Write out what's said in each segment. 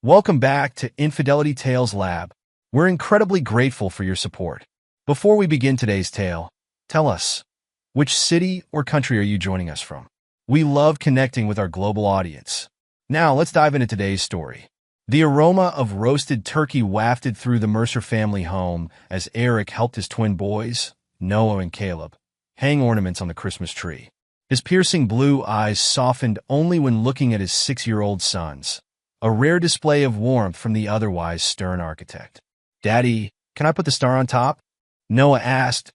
Welcome back to Infidelity Tales Lab. We're incredibly grateful for your support. Before we begin today's tale, tell us, which city or country are you joining us from? We love connecting with our global audience. Now, let's dive into today's story. The aroma of roasted turkey wafted through the Mercer family home as Eric helped his twin boys, Noah and Caleb, hang ornaments on the Christmas tree. His piercing blue eyes softened only when looking at his 6-year-old sons, a rare display of warmth from the otherwise stern architect. "Daddy, can I put the star on top?" Noah asked,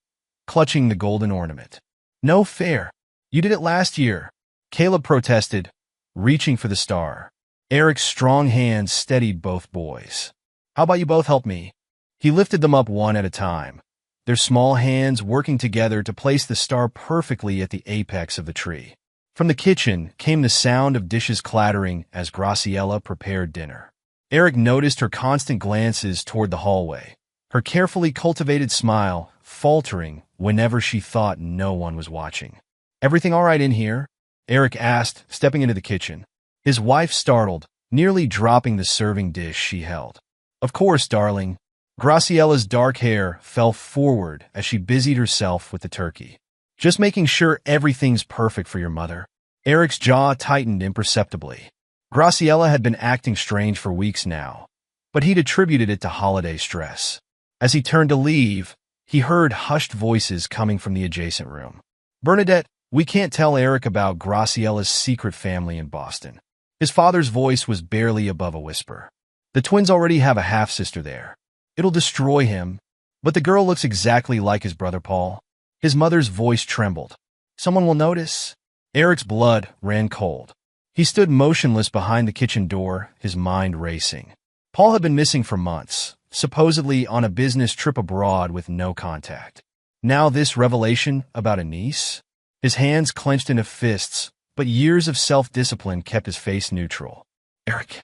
clutching the golden ornament. "No fair. You did it last year," Caleb protested, reaching for the star. Eric's strong hands steadied both boys. "How about you both help me?" He lifted them up one at a time, their small hands working together to place the star perfectly at the apex of the tree. From the kitchen came the sound of dishes clattering as Graciela prepared dinner. Eric noticed her constant glances toward the hallway, her carefully cultivated smile faltering whenever she thought no one was watching. "Everything all right in here?" Eric asked, stepping into the kitchen. His wife startled, nearly dropping the serving dish she held. "Of course, darling." Graciela's dark hair fell forward as she busied herself with the turkey. "Just making sure everything's perfect for your mother." Eric's jaw tightened imperceptibly. Graciela had been acting strange for weeks now, but he'd attributed it to holiday stress. As he turned to leave, he heard hushed voices coming from the adjacent room. "Bernadette, we can't tell Eric about Graciela's secret family in Boston." His father's voice was barely above a whisper. "The twins already have a half-sister there. It'll destroy him, but the girl looks exactly like his brother Paul." His mother's voice trembled. "Someone will notice." Eric's blood ran cold. He stood motionless behind the kitchen door, his mind racing. Paul had been missing for months, supposedly on a business trip abroad with no contact. Now this revelation about a niece? His hands clenched into fists, but years of self-discipline kept his face neutral. "Eric,"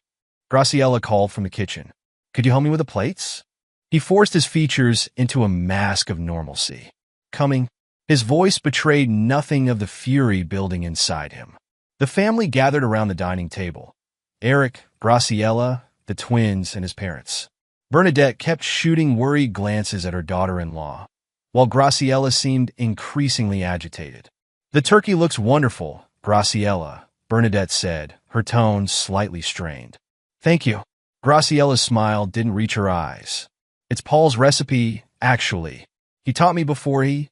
Graciela called from the kitchen. "Could you help me with the plates?" He forced his features into a mask of normalcy. "Coming." His voice betrayed nothing of the fury building inside him. The family gathered around the dining table. Eric, Graciela, the twins, and his parents. Bernadette kept shooting worried glances at her daughter-in-law, while Graciela seemed increasingly agitated. "The turkey looks wonderful, Graciela," Bernadette said, her tone slightly strained. "Thank you." Graciela's smile didn't reach her eyes. "It's Paul's recipe, actually. He taught me before he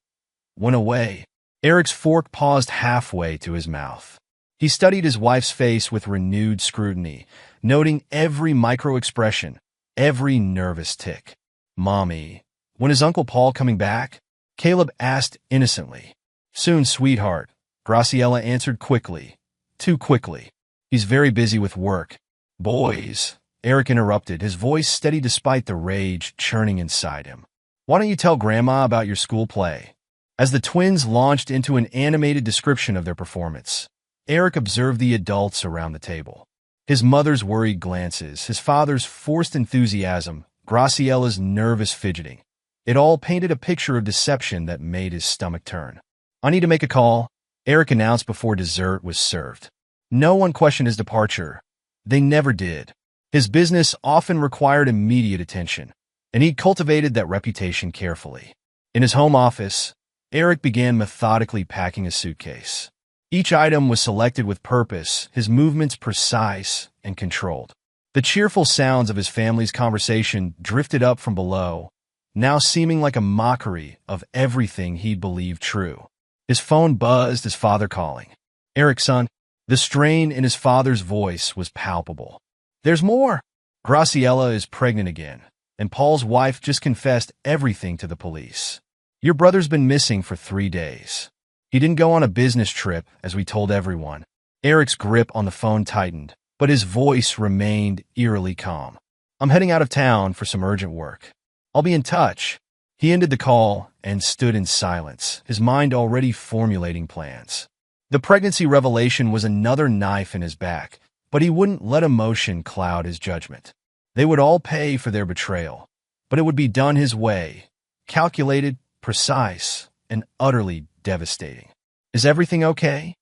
went away." Eric's fork paused halfway to his mouth. He studied his wife's face with renewed scrutiny, noting every micro-expression, every nervous tick. "Mommy, when is Uncle Paul coming back?" Caleb asked innocently. "Soon, sweetheart," Graciela answered quickly. Too quickly. "He's very busy with work." "Boys," Eric interrupted, his voice steady despite the rage churning inside him. "Why don't you tell Grandma about your school play?" As the twins launched into an animated description of their performance, Eric observed the adults around the table. His mother's worried glances, his father's forced enthusiasm, Graciela's nervous fidgeting. It all painted a picture of deception that made his stomach turn. "I need to make a call," Eric announced before dessert was served. No one questioned his departure. They never did. His business often required immediate attention, and he cultivated that reputation carefully. In his home office, Eric began methodically packing a suitcase. Each item was selected with purpose, his movements precise and controlled. The cheerful sounds of his family's conversation drifted up from below, now seeming like a mockery of everything he'd believed true. His phone buzzed, his father calling. "Eric, son." The strain in his father's voice was palpable. "There's more." "Graciela is pregnant again, and Paul's wife just confessed everything to the police. Your brother's been missing for 3 days. He didn't go on a business trip, as we told everyone." Eric's grip on the phone tightened, but his voice remained eerily calm. "I'm heading out of town for some urgent work. I'll be in touch." He ended the call and stood in silence, his mind already formulating plans. The pregnancy revelation was another knife in his back, but he wouldn't let emotion cloud his judgment. They would all pay for their betrayal, but it would be done his way, calculated, precise, and utterly devastating. "Is everything okay?"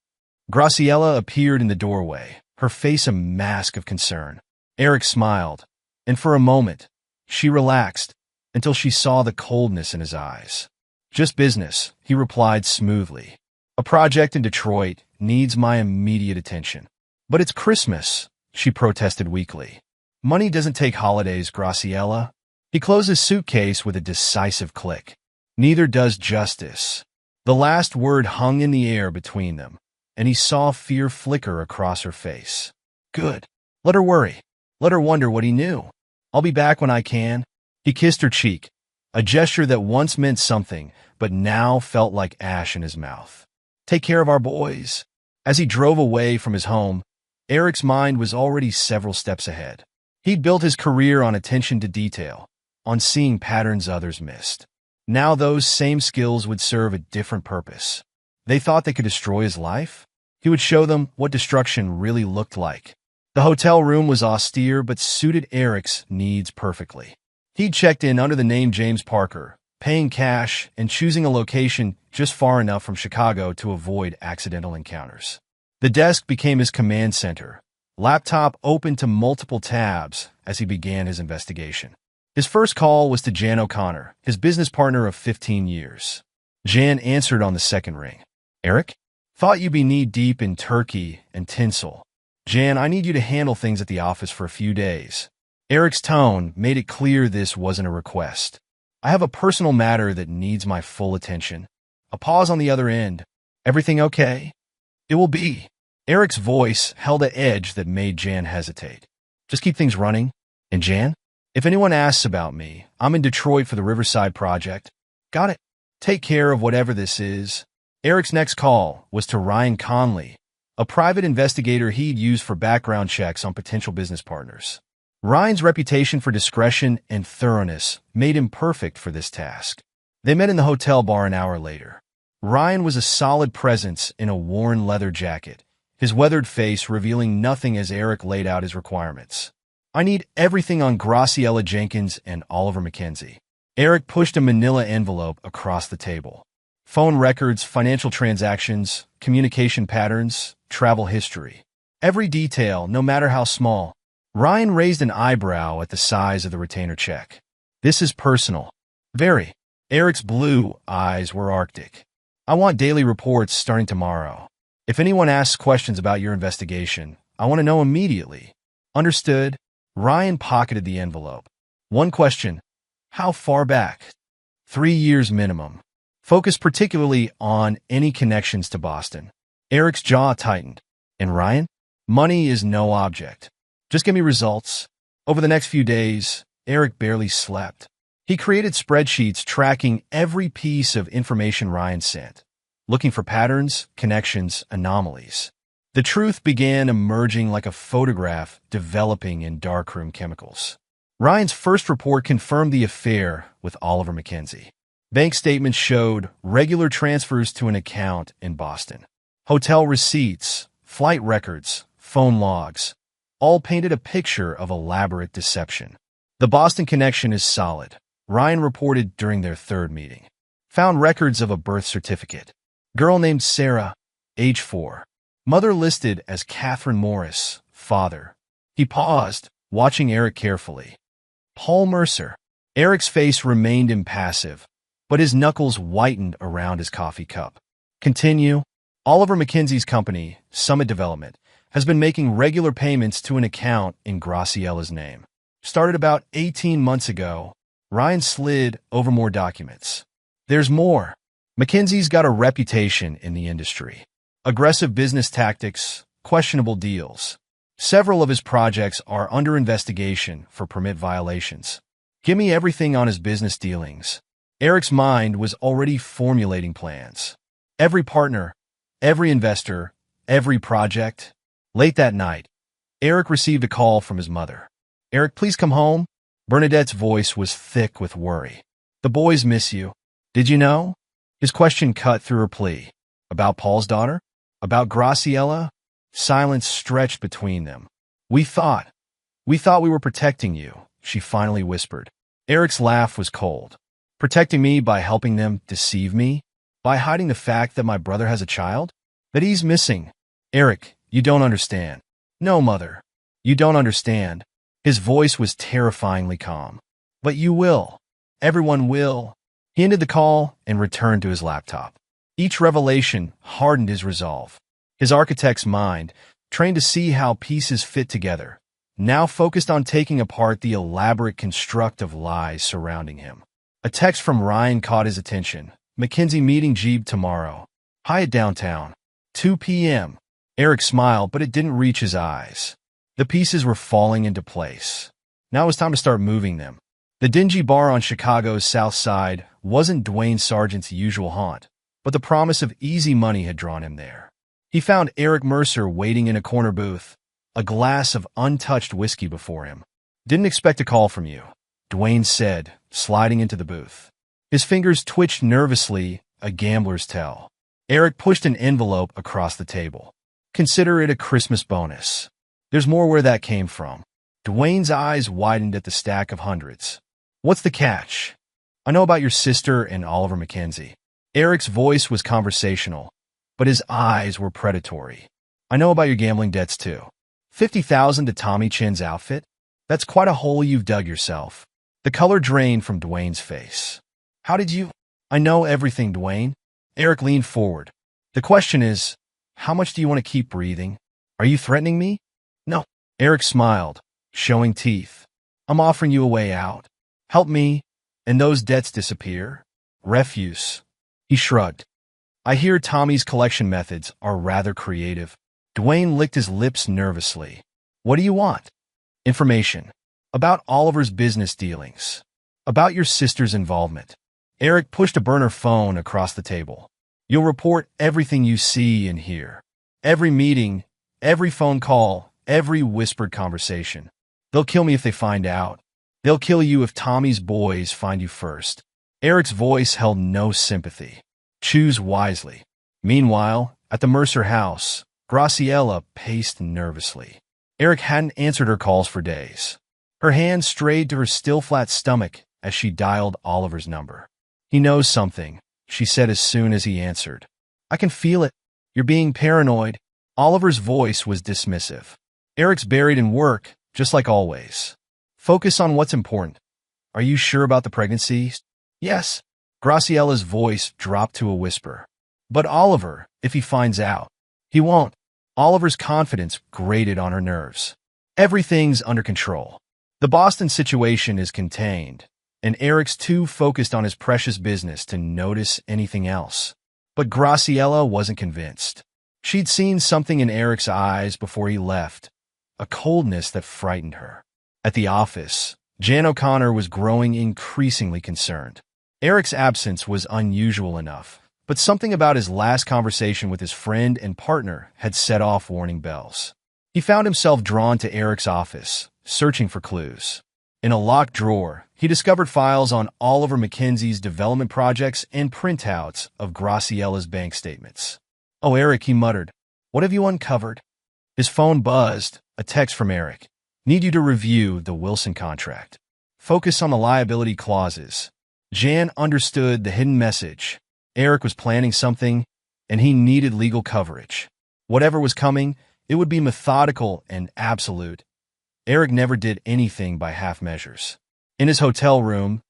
Graciela appeared in the doorway, her face a mask of concern. Eric smiled, and for a moment, she relaxed until she saw the coldness in his eyes. Just business, he replied smoothly. A project in Detroit needs my immediate attention. But it's Christmas, she protested weakly. Money doesn't take holidays, Graciela. He closed his suitcase with a decisive click. Neither does justice. The last word hung in the air between them, and he saw fear flicker across her face. Good. Let her worry. Let her wonder what he knew. I'll be back when I can. He kissed her cheek, a gesture that once meant something, but now felt like ash in his mouth. Take care of our boys. As he drove away from his home, Eric's mind was already several steps ahead. He'd built his career on attention to detail, on seeing patterns others missed. Now those same skills would serve a different purpose. They thought they could destroy his life? He would show them what destruction really looked like. The hotel room was austere but suited Eric's needs perfectly. He'd checked in under the name James Parker, paying cash and choosing a location just far enough from Chicago to avoid accidental encounters. The desk became his command center, laptop open to multiple tabs as he began his investigation. His first call was to Jan O'Connor, his business partner of 15 years. Jan answered on the second ring. Eric? Thought you'd be knee-deep in turkey and tinsel. Jan, I need you to handle things at the office for a few days. Eric's tone made it clear this wasn't a request. I have a personal matter that needs my full attention. A pause on the other end. Everything okay? It will be. Eric's voice held an edge that made Jan hesitate. Just keep things running. And Jan? If anyone asks about me, I'm in Detroit for the Riverside project. Got it. Take care of whatever this is. Eric's next call was to Ryan Conley, a private investigator he'd used for background checks on potential business partners. Ryan's reputation for discretion and thoroughness made him perfect for this task. They met in the hotel bar an hour later. Ryan was a solid presence in a worn leather jacket, his weathered face revealing nothing as Eric laid out his requirements. I need everything on Graciela Jenkins and Oliver Mackenzie. Eric pushed a manila envelope across the table. Phone records, financial transactions, communication patterns, travel history. Every detail, no matter how small. Ryan raised an eyebrow at the size of the retainer check. This is personal. Very. Eric's blue eyes were arctic. I want daily reports starting tomorrow. If anyone asks questions about your investigation, I want to know immediately. Understood? Ryan pocketed the envelope. One question. How far back? 3 years minimum. Focus particularly on any connections to Boston. Eric's jaw tightened. And Ryan? Money is no object. Just give me results. Over the next few days, Eric barely slept. He created spreadsheets tracking every piece of information Ryan sent, looking for patterns, connections, anomalies. The truth began emerging like a photograph developing in darkroom chemicals. Ryan's first report confirmed the affair with Oliver Mackenzie. Bank statements showed regular transfers to an account in Boston. Hotel receipts, flight records, phone logs, all painted a picture of elaborate deception. The Boston connection is solid, Ryan reported during their third meeting. Found records of a birth certificate. Girl named Sarah, age 4. Mother listed as Catherine Morris, father. He paused, watching Eric carefully. Paul Mercer. Eric's face remained impassive, but his knuckles whitened around his coffee cup. Continue. Oliver Mackenzie's company, Summit Development, has been making regular payments to an account in Graciela's name. Started about 18 months ago. Ryan slid over more documents. There's more. Mackenzie's got a reputation in the industry. Aggressive business tactics, questionable deals. Several of his projects are under investigation for permit violations. Give me everything on his business dealings. Eric's mind was already formulating plans. Every partner, every investor, every project. Late that night, Eric received a call from his mother. Eric, please come home. Bernadette's voice was thick with worry. The boys miss you. Did you know? His question cut through her plea. About Paul's daughter? About Graciela? Silence stretched between them. We thought we were protecting you, she finally whispered. Eric's laugh was cold. Protecting me by helping them deceive me? By hiding the fact that my brother has a child? That he's missing? Eric, you don't understand. No, Mother. You don't understand. His voice was terrifyingly calm. But you will. Everyone will. He ended the call and returned to his laptop. Each revelation hardened his resolve. His architect's mind, trained to see how pieces fit together, now focused on taking apart the elaborate construct of lies surrounding him. A text from Ryan caught his attention. Mackenzie meeting Jeeb tomorrow. Hyatt downtown. 2 p.m. Eric smiled, but it didn't reach his eyes. The pieces were falling into place. Now it was time to start moving them. The dingy bar on Chicago's South Side wasn't Dwayne Sargent's usual haunt, but the promise of easy money had drawn him there. He found Eric Mercer waiting in a corner booth, a glass of untouched whiskey before him. "Didn't expect a call from you," Dwayne said, sliding into the booth. His fingers twitched nervously, a gambler's tell. Eric pushed an envelope across the table. "Consider it a Christmas bonus. There's more where that came from." Dwayne's eyes widened at the stack of hundreds. "What's the catch?" "I know about your sister and Oliver Mackenzie." Eric's voice was conversational, but his eyes were predatory. "I know about your gambling debts too. $50,000 to Tommy Chin's outfit? That's quite a hole you've dug yourself." The color drained from Dwayne's face. "How did you—" "I know everything, Dwayne." Eric leaned forward. "The question is, how much do you want to keep breathing? Are you threatening me?" "No." Eric smiled, showing teeth. "I'm offering you a way out. Help me, and those debts disappear." "Refuse." He shrugged. "I hear Tommy's collection methods are rather creative." Dwayne licked his lips nervously. "What do you want?" "Information. About Oliver's business dealings. About your sister's involvement." Eric pushed a burner phone across the table. "You'll report everything you see and hear. Every meeting, every phone call, every whispered conversation. They'll kill me if they find out. They'll kill you if Tommy's boys find you first." Eric's voice held no sympathy. "Choose wisely." Meanwhile, at the Mercer house, Graciela paced nervously. Eric hadn't answered her calls for days. Her hand strayed to her still flat stomach as she dialed Oliver's number. "He knows something," she said as soon as he answered. "I can feel it. You're being paranoid." Oliver's voice was dismissive. "Eric's buried in work, just like always. Focus on what's important. Are you sure about the pregnancy?" "Yes." Graciela's voice dropped to a whisper. "But Oliver, if he finds out." "He won't." Oliver's confidence grated on her nerves. "Everything's under control. The Boston situation is contained, and Eric's too focused on his precious business to notice anything else." But Graciela wasn't convinced. She'd seen something in Eric's eyes before he left, a coldness that frightened her. At the office, Jan O'Connor was growing increasingly concerned. Eric's absence was unusual enough, but something about his last conversation with his friend and partner had set off warning bells. He found himself drawn to Eric's office, searching for clues. In a locked drawer, he discovered files on Oliver Mackenzie's development projects and printouts of Graciela's bank statements. "Oh, Eric," he muttered. "What have you uncovered?" His phone buzzed, a text from Eric. "Need you to review the Wilson contract. Focus on the liability clauses." Jan understood the hidden message. Eric was planning something, and he needed legal coverage. Whatever was coming, it would be methodical and absolute. Eric never did anything by half measures. In his hotel room,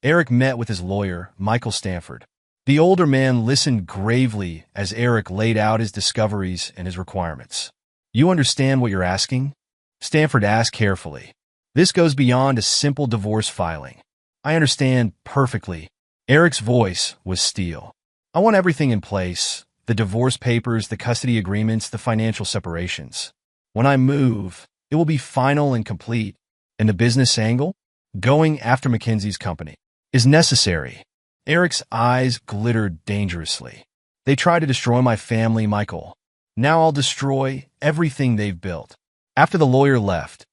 Eric met with his lawyer, Michael Stanford. The older man listened gravely as Eric laid out his discoveries and his requirements. "You understand what you're asking?" Stanford asked carefully. "This goes beyond a simple divorce filing." "I understand perfectly." Eric's voice was steel. "I want everything in place, the divorce papers, the custody agreements, the financial separations. When I move, it will be final and complete. And the business angle? Going after Mackenzie's company is necessary." Eric's eyes glittered dangerously. "They tried to destroy my family, Michael. Now I'll destroy everything they've built." After the lawyer left,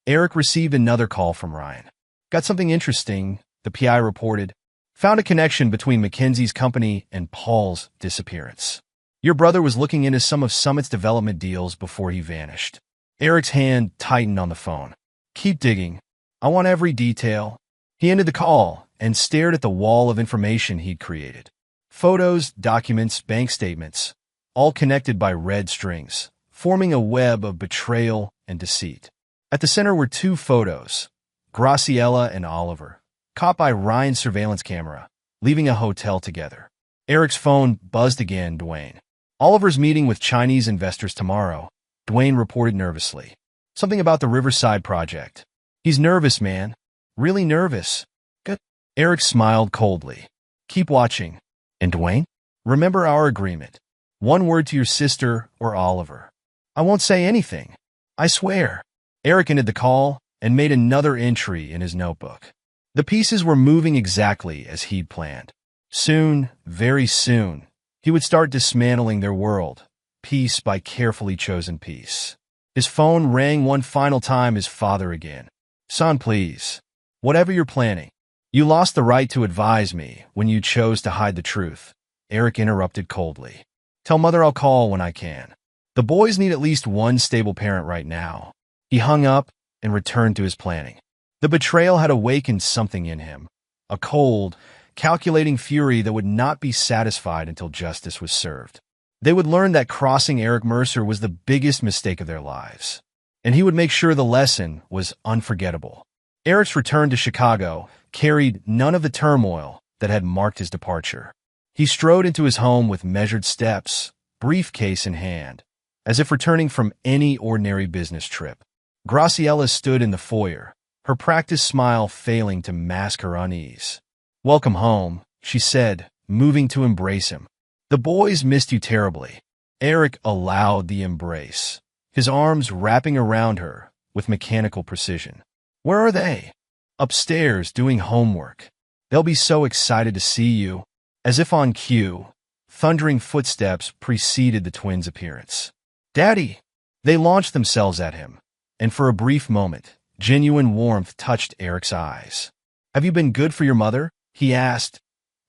Eric received another call from Ryan. "Got something interesting," the PI reported. "Found a connection between Mackenzie's company and Paul's disappearance. Your brother was looking into some of Summit's development deals before he vanished." Eric's hand tightened on the phone. "Keep digging. I want every detail." He ended the call and stared at the wall of information he'd created. Photos, documents, bank statements, all connected by red strings, forming a web of betrayal and deceit. At the center were two photos, Graciela and Oliver, caught by Ryan's surveillance camera, leaving a hotel together. Eric's phone buzzed again. Dwayne. Oliver's meeting with Chinese investors tomorrow, Dwayne reported nervously. Something about the Riverside project. He's nervous, man. Really nervous. Good. Eric smiled coldly. Keep watching. And Dwayne? Remember our agreement. One word to your sister or Oliver. I won't say anything. I swear. Eric ended the call and made another entry in his notebook. The pieces were moving exactly as he'd planned. Soon, very soon, he would start dismantling their world, piece by carefully chosen piece. His phone rang one final time. His father again. Son, please. Whatever you're planning. You lost the right to advise me when you chose to hide the truth. Eric interrupted coldly. Tell mother I'll call when I can. The boys need at least one stable parent right now. He hung up and returned to his planning. The betrayal had awakened something in him, a cold, calculating fury that would not be satisfied until justice was served. They would learn that crossing Eric Mercer was the biggest mistake of their lives, and he would make sure the lesson was unforgettable. Eric's return to Chicago carried none of the turmoil that had marked his departure. He strode into his home with measured steps, briefcase in hand, as if returning from any ordinary business trip. Graciela stood in the foyer, her practiced smile failing to mask her unease. Welcome home, she said, moving to embrace him. The boys missed you terribly. Eric allowed the embrace, his arms wrapping around her with mechanical precision. Where are they? Upstairs, doing homework. They'll be so excited to see you. As if on cue, thundering footsteps preceded the twins' appearance. Daddy! They launched themselves at him, and for a brief moment, genuine warmth touched Eric's eyes. Have you been good for your mother? He asked,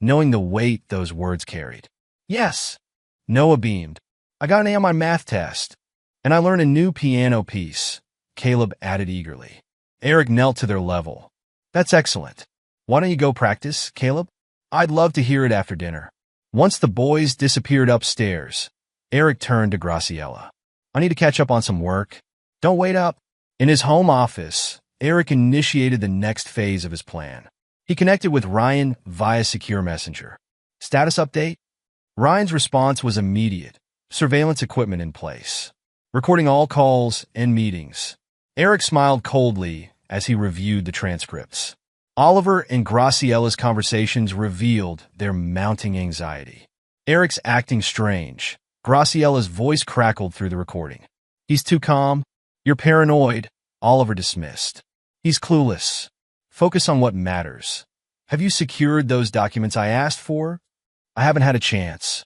knowing the weight those words carried. Yes. Noah beamed. I got an A on my math test, and I learned a new piano piece, Caleb added eagerly. Eric knelt to their level. That's excellent. Why don't you go practice, Caleb? I'd love to hear it after dinner. Once the boys disappeared upstairs, Eric turned to Graciela. I need to catch up on some work. Don't wait up. In his home office, Eric initiated the next phase of his plan. He connected with Ryan via secure messenger. Status update? Ryan's response was immediate. Surveillance equipment in place. Recording all calls and meetings. Eric smiled coldly as he reviewed the transcripts. Oliver and Graciela's conversations revealed their mounting anxiety. Eric's acting strange. Graciela's voice crackled through the recording. He's too calm. You're paranoid. Oliver dismissed. He's clueless. Focus on what matters. Have you secured those documents I asked for? I haven't had a chance.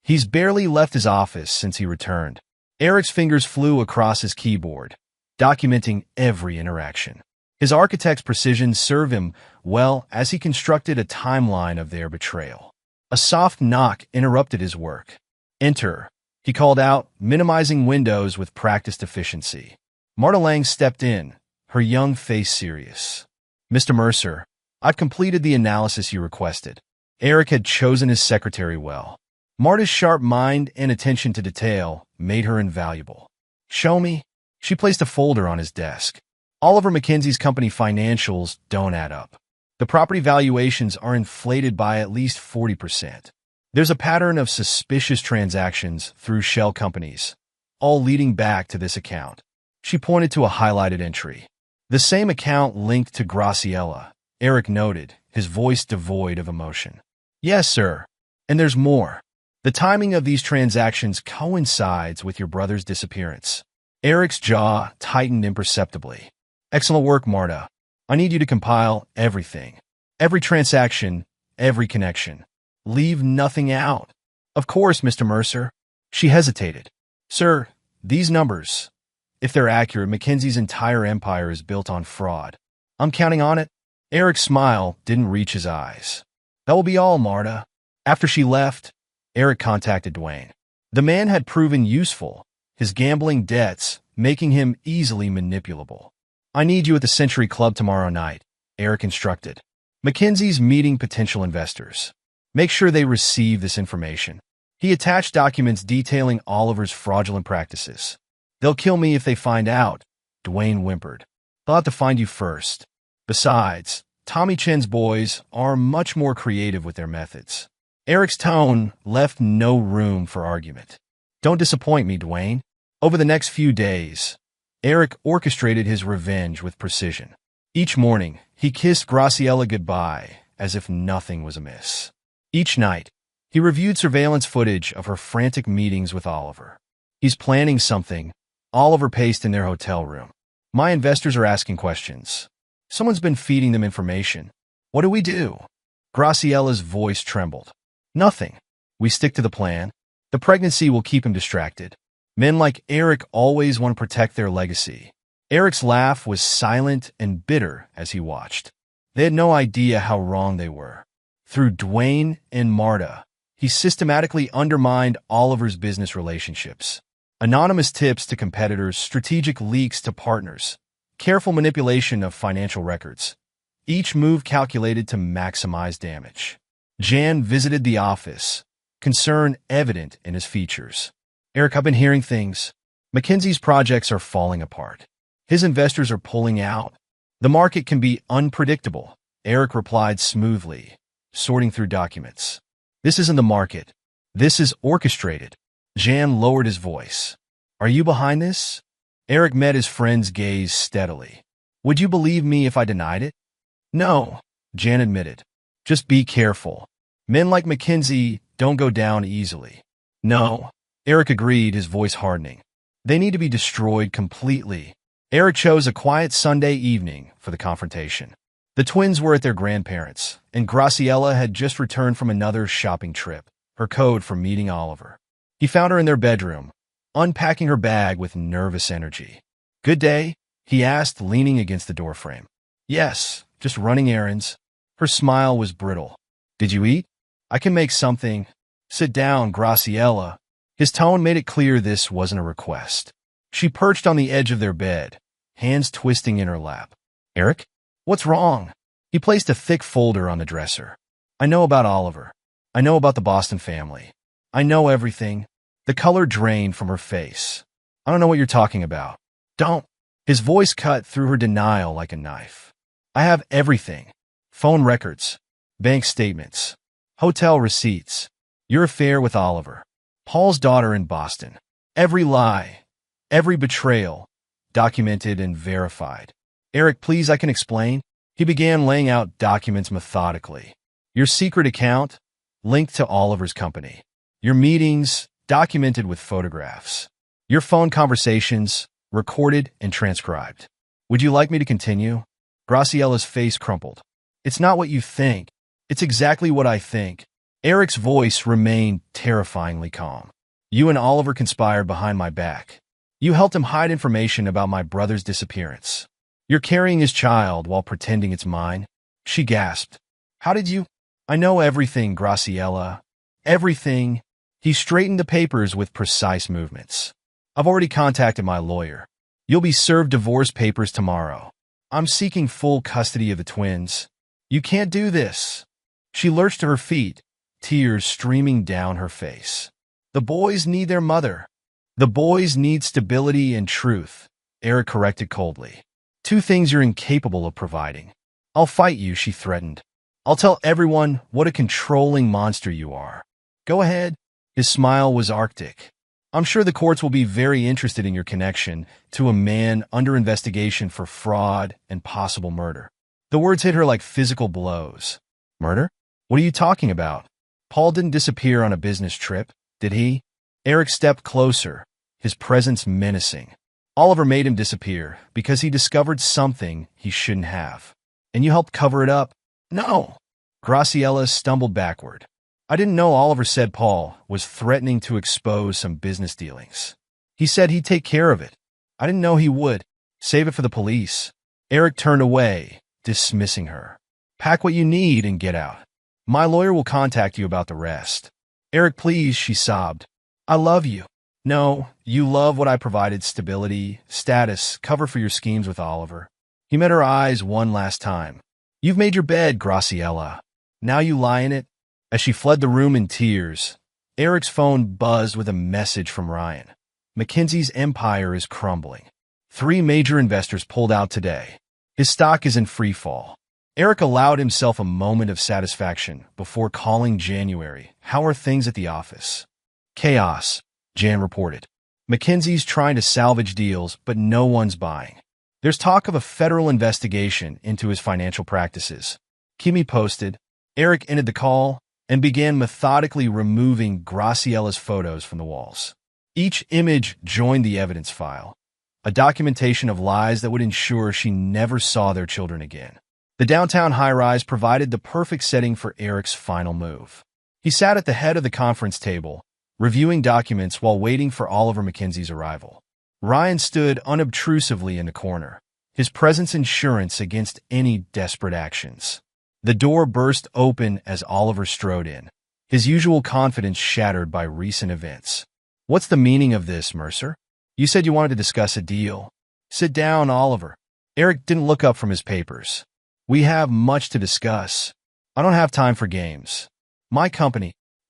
He's barely left his office since he returned. Eric's fingers flew across his keyboard, documenting every interaction. His architect's precision served him well as he constructed a timeline of their betrayal. A soft knock interrupted his work. Enter, he called out, minimizing windows with practiced efficiency. Marta Lang stepped in, her young face serious. Mr. Mercer, I've completed the analysis you requested. Eric had chosen his secretary well. Marta's sharp mind and attention to detail made her invaluable. Show me. She placed a folder on his desk. Oliver McKenzie's company financials don't add up. The property valuations are inflated by at least 40%. There's a pattern of suspicious transactions through shell companies, all leading back to this account. She pointed to a highlighted entry. The same account linked to Graciela, Eric noted, his voice devoid of emotion. Yes, sir. And there's more. The timing of these transactions coincides with your brother's disappearance. Eric's jaw tightened imperceptibly. Excellent work, Marta. I need you to compile everything. Every transaction, every connection. Leave nothing out. Of course, Mr. Mercer. She hesitated. Sir, these numbers, if they're accurate, Mackenzie's entire empire is built on fraud. I'm counting on it. Eric's smile didn't reach his eyes. That will be all, Marta. After she left, Eric contacted Dwayne. The man had proven useful, his gambling debts making him easily manipulable. I need you at the Century Club tomorrow night, Eric instructed. Mackenzie's meeting potential investors. Make sure they receive this information. He attached documents detailing Oliver's fraudulent practices. They'll kill me if they find out, Dwayne whimpered. Thought to find you first. Besides, Tommy Chen's boys are much more creative with their methods. Eric's tone left no room for argument. Don't disappoint me, Dwayne. Over the next few days, Eric orchestrated his revenge with precision. Each morning, he kissed Graciela goodbye as if nothing was amiss. Each night, he reviewed surveillance footage of her frantic meetings with Oliver. He's planning something, Oliver paced in their hotel room. My investors are asking questions. Someone's been feeding them information. What do we do? Graciela's voice trembled. Nothing. We stick to the plan. The pregnancy will keep him distracted. Men like Eric always want to protect their legacy. Eric's laugh was silent and bitter as he watched. They had no idea how wrong they were. Through Dwayne and Murd, he systematically undermined Oliver's business relationships. Anonymous tips to competitors, strategic leaks to partners, careful manipulation of financial records. Each move calculated to maximize damage. Jan visited the office, concern evident in his features. Eric, I've been hearing things. McKinsey's projects are falling apart. His investors are pulling out. The market can be unpredictable, Eric replied smoothly, sorting through documents. This isn't the market. This is orchestrated. Jan lowered his voice. Are you behind this? Eric met his friend's gaze steadily. Would you believe me if I denied it? No, Jan admitted. Just be careful. Men like McKinsey don't go down easily. No, Eric agreed, his voice hardening. They need to be destroyed completely. Eric chose a quiet Sunday evening for the confrontation. The twins were at their grandparents', and Graciela had just returned from another shopping trip, her code for meeting Oliver. He found her in their bedroom, unpacking her bag with nervous energy. Good day? He asked, leaning against the doorframe. Yes, just running errands. Her smile was brittle. Did you eat? I can make something. Sit down, Graciela. His tone made it clear this wasn't a request. She perched on the edge of their bed, hands twisting in her lap. Eric? What's wrong? He placed a thick folder on the dresser. I know about Oliver. I know about the Boston family. I know everything. The color drained from her face. I don't know what you're talking about. Don't. His voice cut through her denial like a knife. I have everything. Phone records, bank statements, hotel receipts, your affair with Oliver, Paul's daughter in Boston. Every lie, every betrayal, documented and verified. Eric, please, I can explain. He began laying out documents methodically. Your secret account, linked to Oliver's company. Your meetings, documented with photographs. Your phone conversations, recorded and transcribed. Would you like me to continue? Graciela's face crumpled. It's not what you think. It's exactly what I think. Eric's voice remained terrifyingly calm. You and Oliver conspired behind my back. You helped him hide information about my brother's disappearance. You're carrying his child while pretending it's mine. She gasped. How did you? I know everything, Graciela. Everything. He straightened the papers with precise movements. I've already contacted my lawyer. You'll be served divorce papers tomorrow. I'm seeking full custody of the twins. You can't do this. She lurched to her feet, tears streaming down her face. The boys need their mother. The boys need stability and truth, Eric corrected coldly. Two things you're incapable of providing. I'll fight you, she threatened. I'll tell everyone what a controlling monster you are. Go ahead. His smile was arctic. I'm sure the courts will be very interested in your connection to a man under investigation for fraud and possible murder. The words hit her like physical blows. Murder? What are you talking about? Paul didn't disappear on a business trip, did he? Eric stepped closer, his presence menacing. Oliver made him disappear because he discovered something he shouldn't have. And you helped cover it up? No. Graciela stumbled backward. I didn't know Oliver said Paul was threatening to expose some business dealings. He said he'd take care of it. I didn't know he would. Save it for the police. Eric turned away, dismissing her. Pack what you need and get out. My lawyer will contact you about the rest. Eric, please, she sobbed. I love you. No, you love what I provided: stability, status, cover for your schemes with Oliver. He met her eyes one last time. You've made your bed, Graciela. Now you lie in it. As she fled the room in tears, Eric's phone buzzed with a message from Ryan. McKinsey's empire is crumbling. Three major investors pulled out today. His stock is in free fall. Eric allowed himself a moment of satisfaction before calling January. How are things at the office? Chaos, Jan reported. McKinsey's trying to salvage deals, but no one's buying. There's talk of a federal investigation into his financial practices. Keep me posted. Eric ended the call and began methodically removing Graciella's photos from the walls. Each image joined the evidence file, a documentation of lies that would ensure she never saw their children again. The downtown high-rise provided the perfect setting for Eric's final move. He sat at the head of the conference table, reviewing documents while waiting for Oliver McKinsey's arrival. Ryan stood unobtrusively in the corner, his presence insurance against any desperate actions. The door burst open as Oliver strode in, his usual confidence shattered by recent events. What's the meaning of this, Mercer? You said you wanted to discuss a deal. Sit down, Oliver. Eric didn't look up from his papers. We have much to discuss. I don't have time for games.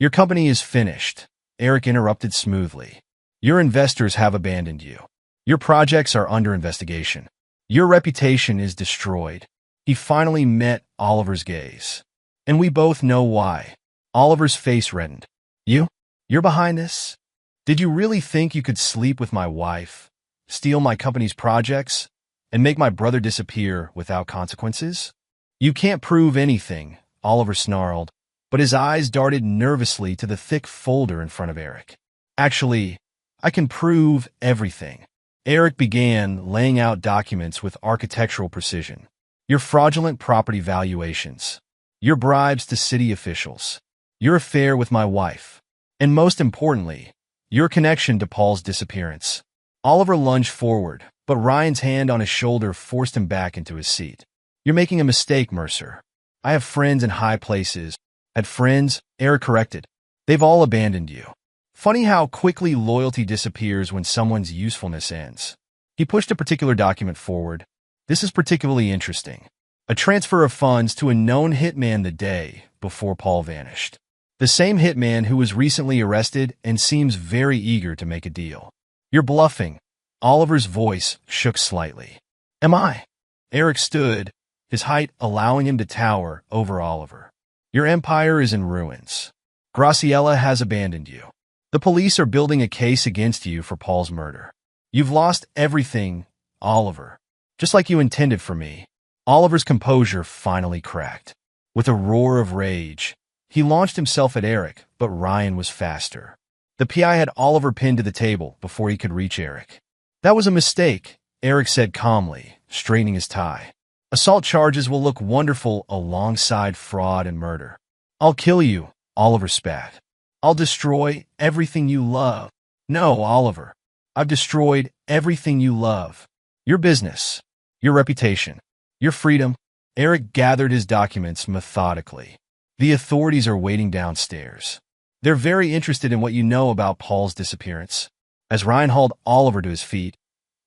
Your company is finished. Eric interrupted smoothly. Your investors have abandoned you. Your projects are under investigation. Your reputation is destroyed. He finally met Oliver's gaze. And we both know why. Oliver's face reddened. You're behind this? Did you really think you could sleep with my wife, steal my company's projects, and make my brother disappear without consequences? You can't prove anything, Oliver snarled, but his eyes darted nervously to the thick folder in front of Eric. Actually, I can prove everything. Eric began laying out documents with architectural precision. Your fraudulent property valuations, your bribes to city officials, your affair with my wife, and most importantly, your connection to Paul's disappearance. Oliver lunged forward, but Ryan's hand on his shoulder forced him back into his seat. You're making a mistake, Mercer. I have friends in high places. Had friends, Eric corrected. They've all abandoned you. Funny how quickly loyalty disappears when someone's usefulness ends. He pushed a particular document forward. This is particularly interesting. A transfer of funds to a known hitman the day before Paul vanished. The same hitman who was recently arrested and seems very eager to make a deal. You're bluffing. Oliver's voice shook slightly. Am I? Eric stood, his height allowing him to tower over Oliver. Your empire is in ruins. Graciella has abandoned you. The police are building a case against you for Paul's murder. You've lost everything, Oliver. Just like you intended for me. Oliver's composure finally cracked. With a roar of rage, he launched himself at Eric, but Ryan was faster. The PI had Oliver pinned to the table before he could reach Eric. That was a mistake, Eric said calmly, straightening his tie. Assault charges will look wonderful alongside fraud and murder. I'll kill you, Oliver spat. I'll destroy everything you love. No, Oliver. I've destroyed everything you love. Your business, your reputation, your freedom. Eric gathered his documents methodically. The authorities are waiting downstairs. They're very interested in what you know about Paul's disappearance. As Ryan hauled Oliver to his feet,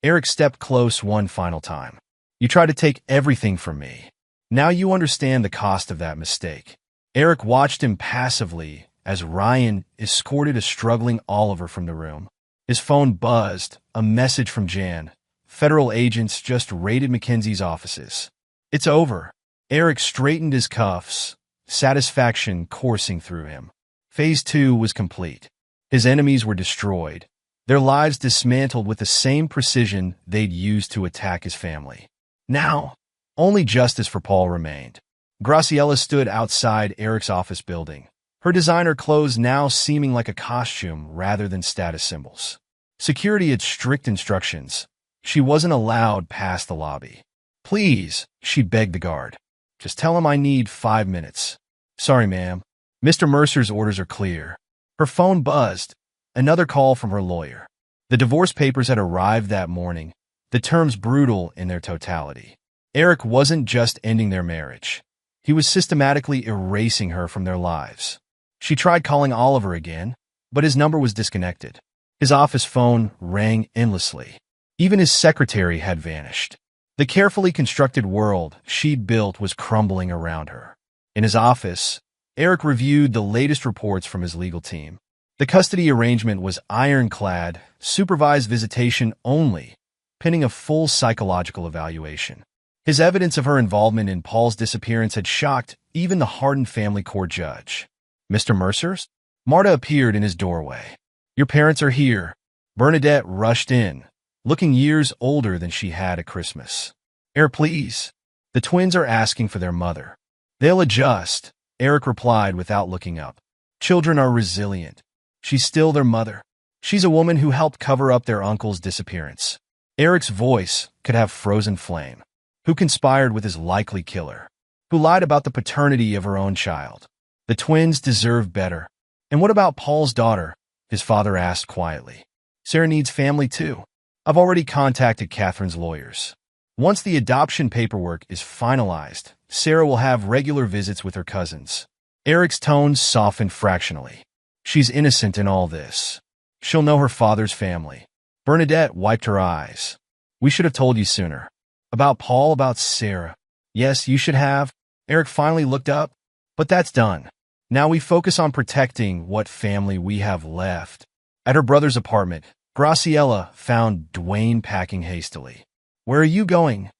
Eric stepped close one final time. You tried to take everything from me. Now you understand the cost of that mistake. Eric watched him passively as Ryan escorted a struggling Oliver from the room. His phone buzzed, a message from Jan. Federal agents just raided McKinsey's offices. It's over. Eric straightened his cuffs, satisfaction coursing through him. Phase 2 was complete. His enemies were destroyed, their lives dismantled with the same precision they'd used to attack his family. Now, only justice for Paul remained. Graciella stood outside Eric's office building, her designer clothes now seeming like a costume rather than status symbols. Security had strict instructions. She wasn't allowed past the lobby. Please, she begged the guard. Just tell him I need 5 minutes. Sorry, ma'am. Mr. Mercer's orders are clear. Her phone buzzed. Another call from her lawyer. The divorce papers had arrived that morning, the terms brutal in their totality. Eric wasn't just ending their marriage. He was systematically erasing her from their lives. She tried calling Oliver again, but his number was disconnected. His office phone rang endlessly. Even his secretary had vanished. The carefully constructed world she'd built was crumbling around her. In his office, Eric reviewed the latest reports from his legal team. The custody arrangement was ironclad, supervised visitation only, pinning a full psychological evaluation. His evidence of her involvement in Paul's disappearance had shocked even the hardened family court judge. "Mr. Mercer's?" Marta appeared in his doorway. "Your parents are here." Bernadette rushed in, looking years older than she had at Christmas. "Eric, please. The twins are asking for their mother." "They'll adjust," Eric replied without looking up. "Children are resilient. She's still their mother. She's a woman who helped cover up their uncle's disappearance." Eric's voice could have frozen flame. Who conspired with his likely killer? Who lied about the paternity of her own child? The twins deserve better. "And what about Paul's daughter?" his father asked quietly. "Sarah needs family too. I've already contacted Catherine's lawyers. Once the adoption paperwork is finalized, Sarah will have regular visits with her cousins." Eric's tone softened fractionally. "She's innocent in all this. She'll know her father's family." Bernadette wiped her eyes. "We should have told you sooner. About Paul, about Sarah. Yes, you should have." Eric finally looked up. "But that's done. Now we focus on protecting what family we have left." At her brother's apartment, Graciela found Dwayne packing hastily. "Where are you going?"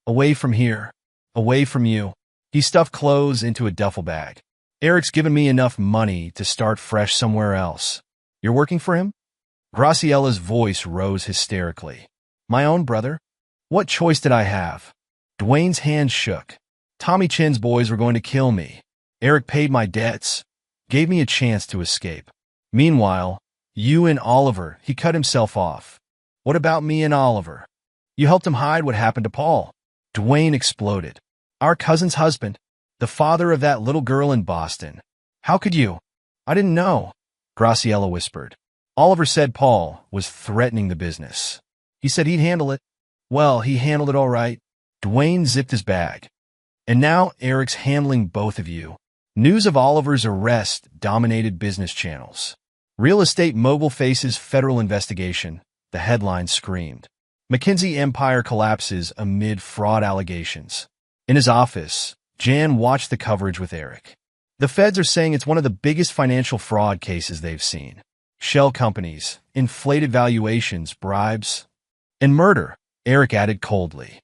"Away from here. Away from you." He stuffed clothes into a duffel bag. "Eric's given me enough money to start fresh somewhere else." "You're working for him?" Graciela's voice rose hysterically. "My own brother? What choice did I have?" Dwayne's hands shook. "Tommy Chin's boys were going to kill me. Eric paid my debts, gave me a chance to escape. Meanwhile, you and Oliver," he cut himself off. "What about me and Oliver? You helped him hide what happened to Paul." Dwayne exploded. "Our cousin's husband, the father of that little girl in Boston. How could you?" "I didn't know," Graciela whispered. "Oliver said Paul was threatening the business. He said he'd handle it." "Well, he handled it all right." Dwayne zipped his bag. "And now Eric's handling both of you." News of Oliver's arrest dominated business channels. "Real estate mogul faces federal investigation," the headline screamed. "McKinsey empire collapses amid fraud allegations." In his office, Jan watched the coverage with Eric. "The feds are saying it's one of the biggest financial fraud cases they've seen. Shell companies, inflated valuations, bribes, and murder," Eric added coldly.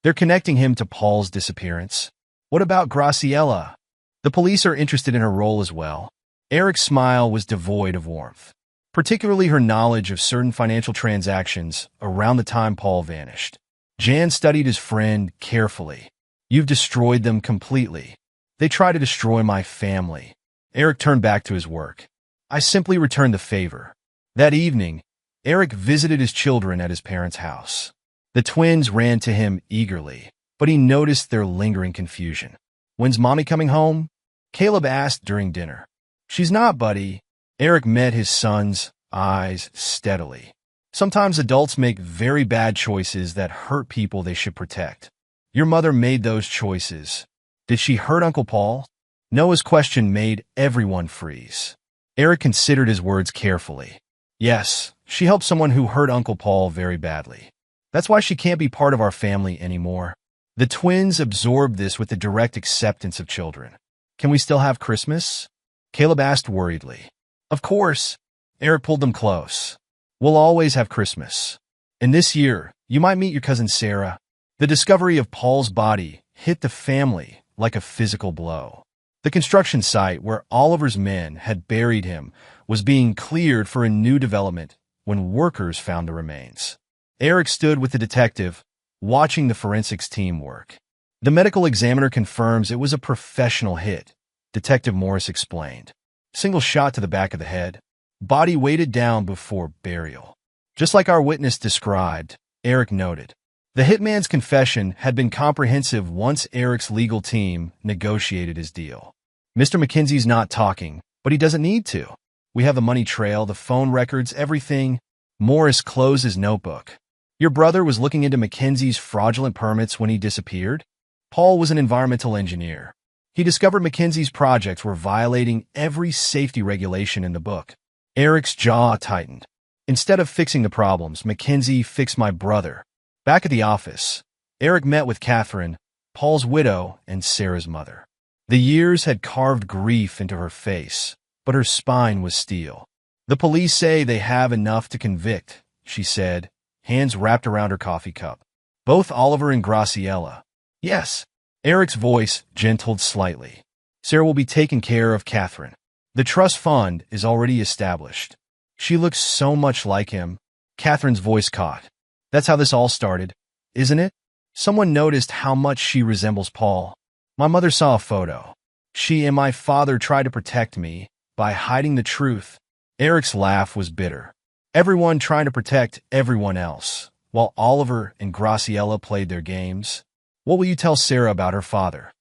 "They're connecting him to Paul's disappearance." "What about Graciela?" "The police are interested in her role as well." Eric's smile was devoid of warmth, particularly her knowledge of certain financial transactions around the time Paul vanished. Jan studied his friend carefully. "You've destroyed them completely. They try to destroy my family." Eric turned back to his work. "I simply returned the favor." That evening, Eric visited his children at his parents' house. The twins ran to him eagerly, but he noticed their lingering confusion. "When's Mommy coming home?" Caleb asked during dinner. "She's not, buddy." Eric met his son's eyes steadily. "Sometimes adults make very bad choices that hurt people they should protect. Your mother made those choices. Did she hurt Uncle Paul?" Noah's question made everyone freeze. Eric considered his words carefully. "Yes, she helped someone who hurt Uncle Paul very badly. That's why she can't be part of our family anymore." The twins absorbed this with the direct acceptance of children. "Can we still have Christmas?" Caleb asked worriedly. "Of course." Eric pulled them close. "We'll always have Christmas. And this year, you might meet your cousin Sarah." The discovery of Paul's body hit the family like a physical blow. The construction site where Oliver's men had buried him was being cleared for a new development when workers found the remains. Eric stood with the detective, watching the forensics team work. "The medical examiner confirms it was a professional hit," Detective Morris explained. "Single shot to the back of the head. Body weighted down before burial. Just like our witness described," Eric noted. The hitman's confession had been comprehensive once Eric's legal team negotiated his deal. "Mr. McKenzie's not talking, but he doesn't need to. We have the money trail, the phone records, everything." Morris closed his notebook. "Your brother was looking into McKenzie's fraudulent permits when he disappeared?" Paul was an environmental engineer. He discovered McKenzie's projects were violating every safety regulation in the book. Eric's jaw tightened. "Instead of fixing the problems, McKenzie fixed my brother." Back at the office, Eric met with Catherine, Paul's widow, and Sarah's mother. The years had carved grief into her face, but her spine was steel. "The police say they have enough to convict," she said, hands wrapped around her coffee cup. Both Oliver and Graciela. Yes. Eric's voice gentled slightly. Sarah will be taking care of Catherine. The trust fund is already established. She looks so much like him. Catherine's voice caught. That's how this all started, isn't it? Someone noticed how much she resembles Paul. My mother saw a photo. She and my father tried to protect me by hiding the truth. Eric's laugh was bitter. Everyone trying to protect everyone else, while Oliver and Graciela played their games. What will you tell Sarah about her father?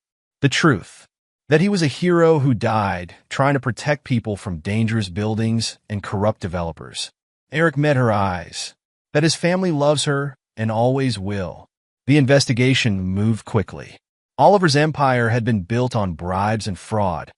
The truth. That he was a hero who died trying to protect people from dangerous buildings and corrupt developers. Eric met her eyes. That his family loves her and always will. The investigation moved quickly. Oliver's empire had been built on bribes and fraud,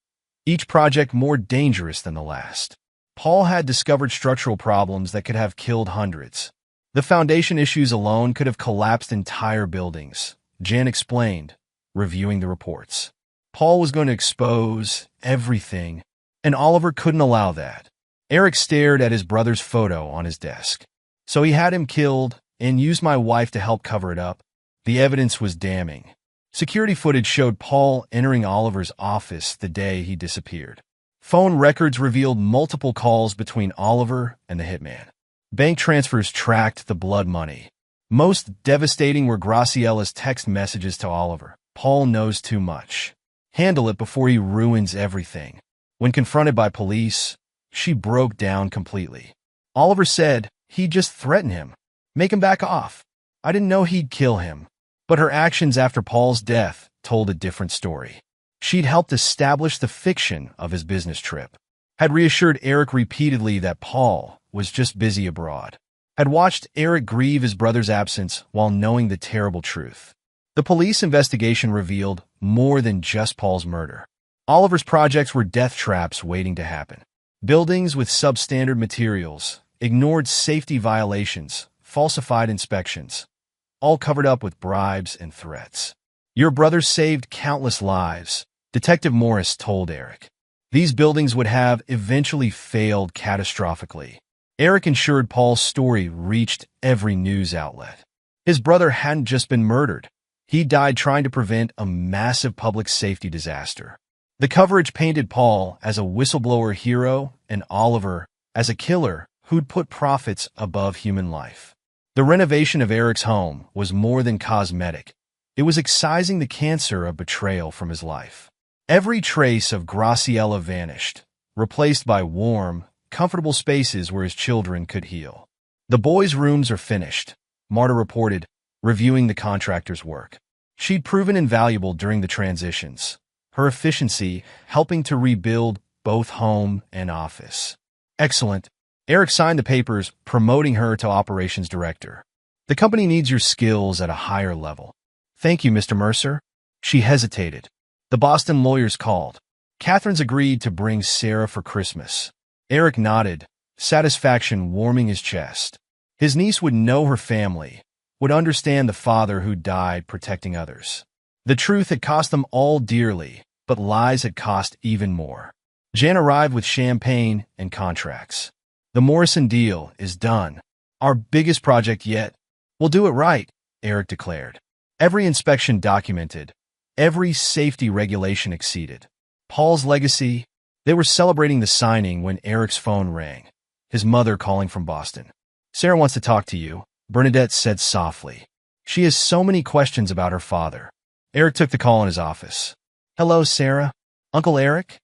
each project more dangerous than the last. Paul had discovered structural problems that could have killed hundreds. The foundation issues alone could have collapsed entire buildings, Jan explained, reviewing the reports. Paul was going to expose everything, and Oliver couldn't allow that. Eric stared at his brother's photo on his desk. So he had him killed and used my wife to help cover it up. The evidence was damning. Security footage showed Paul entering Oliver's office the day he disappeared. Phone records revealed multiple calls between Oliver and the hitman. Bank transfers tracked the blood money. Most devastating were Graciela's text messages to Oliver. Paul knows too much. Handle it before he ruins everything. When confronted by police, she broke down completely. Oliver said he'd just threaten him, make him back off. I didn't know he'd kill him. But her actions after Paul's death told a different story. She'd helped establish the fiction of his business trip, had reassured Eric repeatedly that Paul was just busy abroad, had watched Eric grieve his brother's absence while knowing the terrible truth. The police investigation revealed more than just Paul's murder. Oliver's projects were death traps waiting to happen. Buildings with substandard materials, ignored safety violations, falsified inspections, all covered up with bribes and threats. Your brother saved countless lives, Detective Morris told Eric. These buildings would have eventually failed catastrophically. Eric ensured Paul's story reached every news outlet. His brother hadn't just been murdered. He died trying to prevent a massive public safety disaster. The coverage painted Paul as a whistleblower hero and Oliver as a killer who'd put profits above human life. The renovation of Eric's home was more than cosmetic. It was excising the cancer of betrayal from his life. Every trace of Graciela vanished, replaced by warm, comfortable spaces where his children could heal. The boys' rooms are finished, Marta reported, reviewing the contractor's work. She'd proven invaluable during the transitions, her efficiency helping to rebuild both home and office. Excellent. Eric signed the papers promoting her to operations director. The company needs your skills at a higher level. Thank you, Mr. Mercer. She hesitated. The Boston lawyers called. Catherine's agreed to bring Sarah for Christmas. Eric nodded, satisfaction warming his chest. His niece would know her family, would understand the father who died protecting others. The truth had cost them all dearly, but lies had cost even more. Jan arrived with champagne and contracts. The Morrison deal is done. Our biggest project yet. We'll do it right, Eric declared. Every inspection documented. Every safety regulation exceeded. Paul's legacy. They were celebrating the signing when Eric's phone rang, his mother calling from Boston. Sarah wants to talk to you, Bernadette said softly. She has so many questions about her father. Eric took the call in his office. Hello, Sarah. Uncle Eric?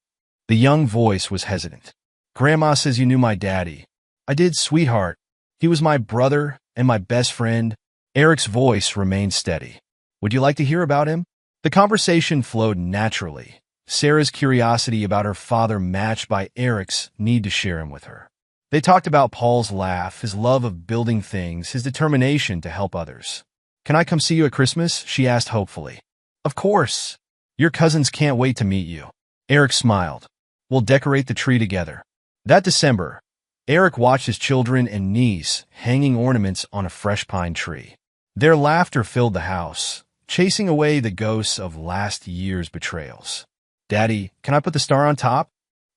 The young voice was hesitant. Grandma says you knew my daddy. I did, sweetheart. He was my brother and my best friend. Eric's voice remained steady. Would you like to hear about him? The conversation flowed naturally. Sarah's curiosity about her father matched by Eric's need to share him with her. They talked about Paul's laugh, his love of building things, his determination to help others. Can I come see you at Christmas? She asked hopefully. Of course. Your cousins can't wait to meet you. Eric smiled. We'll decorate the tree together. That December, Eric watched his children and niece hanging ornaments on a fresh pine tree. Their laughter filled the house, chasing away the ghosts of last year's betrayals. Daddy, can I put the star on top?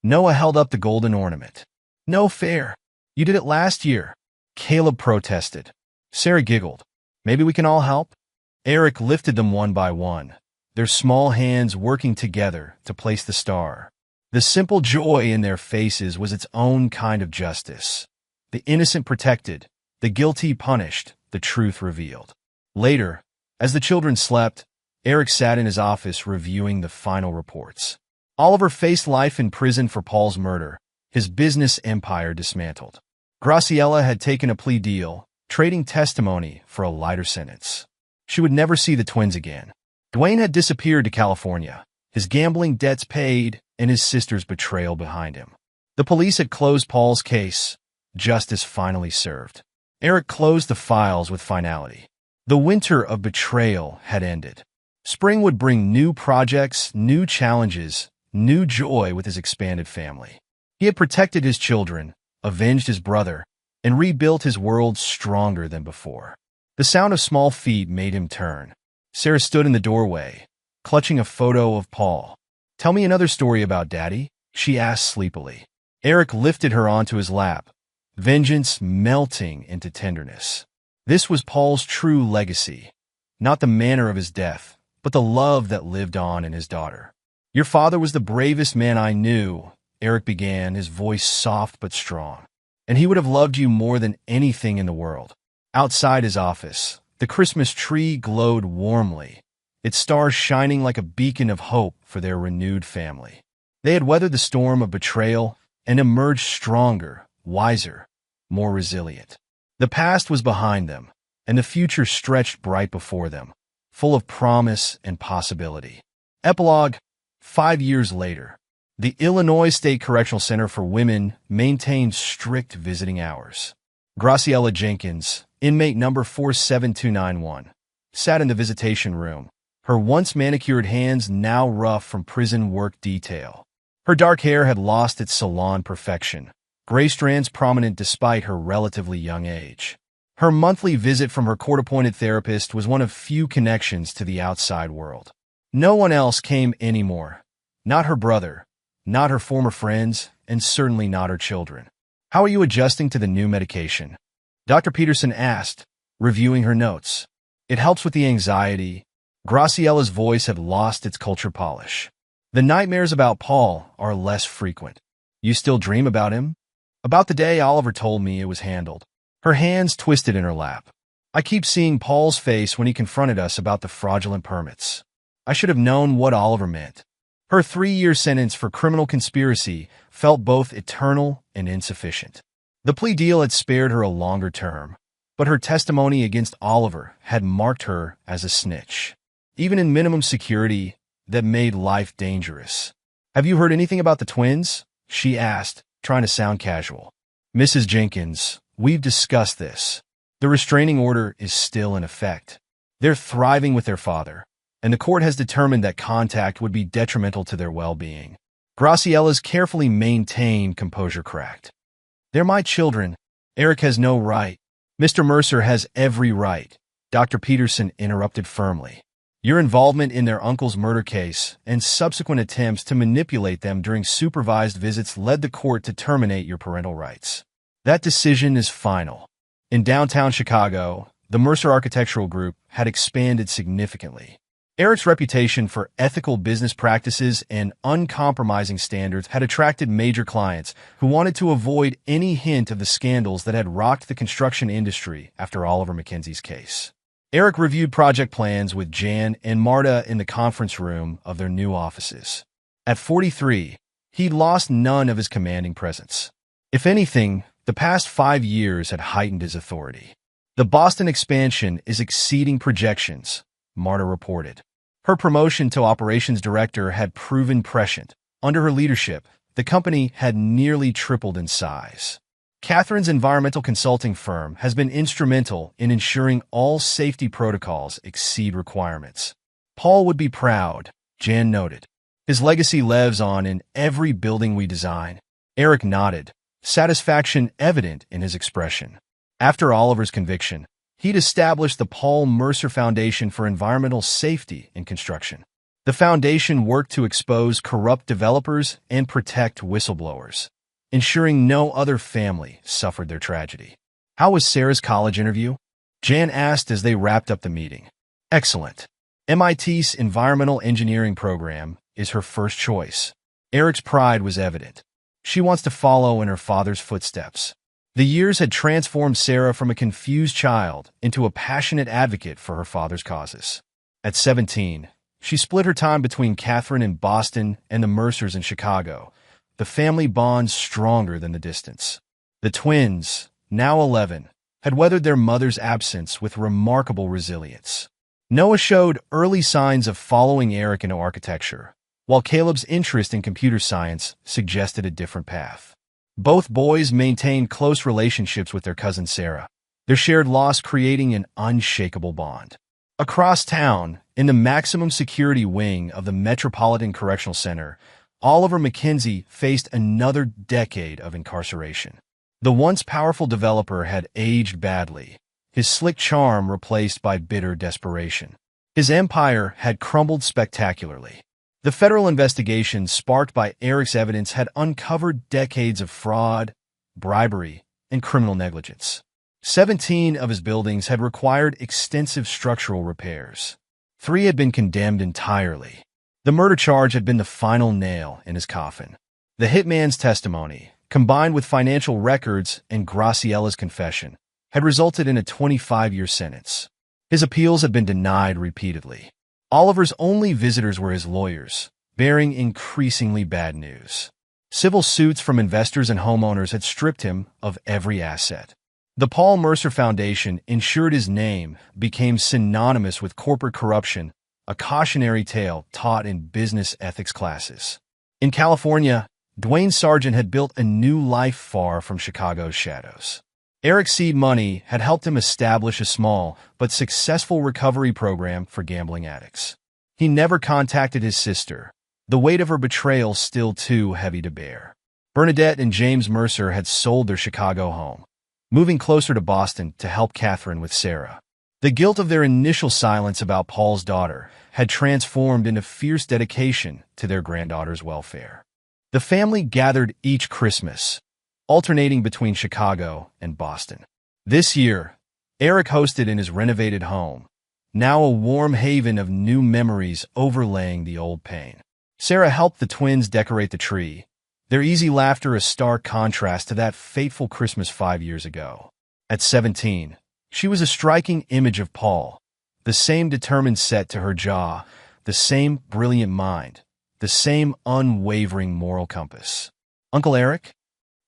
Noah held up the golden ornament. No fair. You did it last year. Caleb protested. Sarah giggled. Maybe we can all help? Eric lifted them one by one, their small hands working together to place the star. The simple joy in their faces was its own kind of justice. The innocent protected, the guilty punished, the truth revealed. Later, as the children slept, Eric sat in his office reviewing the final reports. Oliver faced life in prison for Paul's murder, his business empire dismantled. Graciela had taken a plea deal, trading testimony for a lighter sentence. She would never see the twins again. Dwayne had disappeared to California, his gambling debts paid and his sister's betrayal behind him. The police had closed Paul's case. Justice finally served. Eric closed the files with finality. The winter of betrayal had ended. Spring would bring new projects, new challenges, new joy with his expanded family. He had protected his children, avenged his brother, and rebuilt his world stronger than before. The sound of small feet made him turn. Sarah stood in the doorway, clutching a photo of Paul. "Tell me another story about Daddy," she asked sleepily. Eric lifted her onto his lap, vengeance melting into tenderness. This was Paul's true legacy, not the manner of his death, but the love that lived on in his daughter. "Your father was the bravest man I knew," Eric began, his voice soft but strong. "And he would have loved you more than anything in the world." Outside his office, the Christmas tree glowed warmly, its stars shining like a beacon of hope for their renewed family. They had weathered the storm of betrayal and emerged stronger, wiser, more resilient. The past was behind them, and the future stretched bright before them, full of promise and possibility. Epilogue: 5 years later. The Illinois State Correctional Center for Women maintained strict visiting hours. Graciela Jenkins, inmate number 47291, sat in the visitation room, her once manicured hands now rough from prison work detail. Her dark hair had lost its salon perfection, gray strands prominent despite her relatively young age. Her monthly visit from her court-appointed therapist was one of few connections to the outside world. No one else came anymore. Not her brother, not her former friends, and certainly not her children. "How are you adjusting to the new medication?" Dr. Peterson asked, reviewing her notes. "It helps with the anxiety." Graciela's voice had lost its culture polish. "The nightmares about Paul are less frequent." "You still dream about him?" "About the day Oliver told me it was handled." Her hands twisted in her lap. "I keep seeing Paul's face when he confronted us about the fraudulent permits. I should have known what Oliver meant." Her 3-year sentence for criminal conspiracy felt both eternal and insufficient. The plea deal had spared her a longer term, but her testimony against Oliver had marked her as a snitch. Even in minimum security, that made life dangerous. "Have you heard anything about the twins?" she asked, trying to sound casual. "Mrs. Jenkins, we've discussed this. The restraining order is still in effect. They're thriving with their father, and the court has determined that contact would be detrimental to their well-being." Graciela's carefully maintained composure cracked. "They're my children. Eric has no right." "Mr. Mercer has every right," Dr. Peterson interrupted firmly. "Your involvement in their uncle's murder case and subsequent attempts to manipulate them during supervised visits led the court to terminate your parental rights. That decision is final." In downtown Chicago, the Mercer Architectural Group had expanded significantly. Eric's reputation for ethical business practices and uncompromising standards had attracted major clients who wanted to avoid any hint of the scandals that had rocked the construction industry after Oliver McKenzie's case. Eric reviewed project plans with Jan and Marta in the conference room of their new offices. At 43, he'd lost none of his commanding presence. If anything, the past 5 years had heightened his authority. "The Boston expansion is exceeding projections," Marta reported. Her promotion to operations director had proven prescient. Under her leadership, the company had nearly tripled in size. Catherine's environmental consulting firm has been instrumental in ensuring all safety protocols exceed requirements. "Paul would be proud," Jan noted. "His legacy lives on in every building we design." Eric nodded, satisfaction evident in his expression. After Oliver's conviction, he'd established the Paul Mercer Foundation for Environmental Safety in Construction. The foundation worked to expose corrupt developers and protect whistleblowers, ensuring no other family suffered their tragedy. "How was Sarah's college interview?" Jan asked as they wrapped up the meeting. Excellent. MIT's environmental engineering program is her first choice. Eric's pride was evident. She wants to follow in her father's footsteps. The years had transformed Sarah from a confused child into a passionate advocate for her father's causes. At 17, she split her time between Catherine in Boston and the Mercers in Chicago, the family bond stronger than the distance. The twins, now 11, had weathered their mother's absence with remarkable resilience. Noah showed early signs of following Eric into architecture, while Caleb's interest in computer science suggested a different path. Both boys maintained close relationships with their cousin Sarah, their shared loss creating an unshakable bond. Across town, in the maximum security wing of the Metropolitan Correctional Center, Oliver McKenzie faced another decade of incarceration. The once powerful developer had aged badly, his slick charm replaced by bitter desperation. His empire had crumbled spectacularly. The federal investigation sparked by Eric's evidence had uncovered decades of fraud, bribery, and criminal negligence. 17 of his buildings had required extensive structural repairs. 3 had been condemned entirely. The murder charge had been the final nail in his coffin. The hitman's testimony, combined with financial records and Graciella's confession, had resulted in a 25-year sentence. His appeals had been denied repeatedly. Oliver's only visitors were his lawyers, bearing increasingly bad news. Civil suits from investors and homeowners had stripped him of every asset. The Paul Mercer Foundation ensured his name became synonymous with corporate corruption, a cautionary tale taught in business ethics classes. In California, Dwayne Sargent had built a new life far from Chicago's shadows. Eric's seed money had helped him establish a small but successful recovery program for gambling addicts. He never contacted his sister, the weight of her betrayal still too heavy to bear. Bernadette and James Mercer had sold their Chicago home, moving closer to Boston to help Catherine with Sarah. The guilt of their initial silence about Paul's daughter had transformed into fierce dedication to their granddaughter's welfare. The family gathered each Christmas, alternating between Chicago and Boston. This year, Eric hosted in his renovated home, now a warm haven of new memories overlaying the old pain. Sarah helped the twins decorate the tree, their easy laughter a stark contrast to that fateful Christmas 5 years ago. At 17, she was a striking image of Paul, the same determined set to her jaw, the same brilliant mind, the same unwavering moral compass. Uncle Eric?